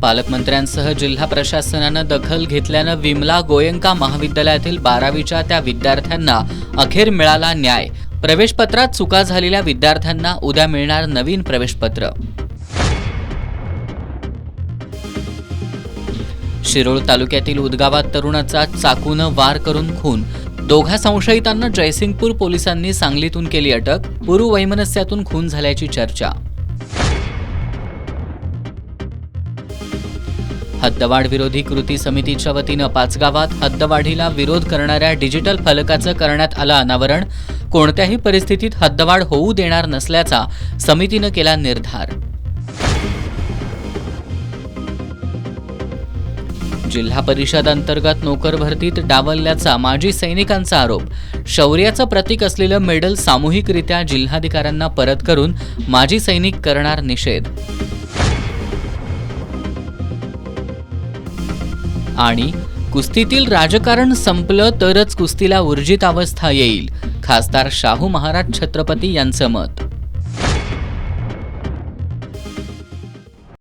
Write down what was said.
पालकमंत्र्यांसह जिल्हा प्रशासनानं दखल घेतल्यानं विमला गोयंका महाविद्यालयातील 12वीच्या त्या विद्यार्थ्यांना अखेर मिळाला न्याय। प्रवेशपत्रात चुका झालेल्या विद्यार्थ्यांना उद्या मिळणार नवीन प्रवेशपत्र। शिरोळ तालुक्यातील उदगावात तरुणाचा चाकूनं वार करून खून। दोघा संशयितांना जयसिंगपूर पोलिसांनी सांगलीतून केली अटक। पूर्ववैमनस्यातून खून झाल्याची चर्चा। हद्दवाढ विरोधी कृती समितीच्या वतीनं पाचगावात हद्दवाढीला विरोध करणाऱ्या डिजिटल फलकाचं करण्यात आलं अनावरण। कोणत्याही परिस्थितीत हद्दवाढ होऊ देणार नसल्याचा समितीनं केला निर्धार। जिल्हा परिषद अंतर्गत नोकर भरतीत डावलल्याचा माजी सैनिकांचा आरोप। शौर्याचं प्रतीक असलेलं मेडल सामूहिकरित्या जिल्हाधिकाऱ्यांना परत करून माजी सैनिक करणार निषेध। आणि कुस्तीतील राजकारण संपलं तरच कुस्तीला ऊर्जित अवस्था येईल, खासदार शाहू महाराज छत्रपती यांचं मत।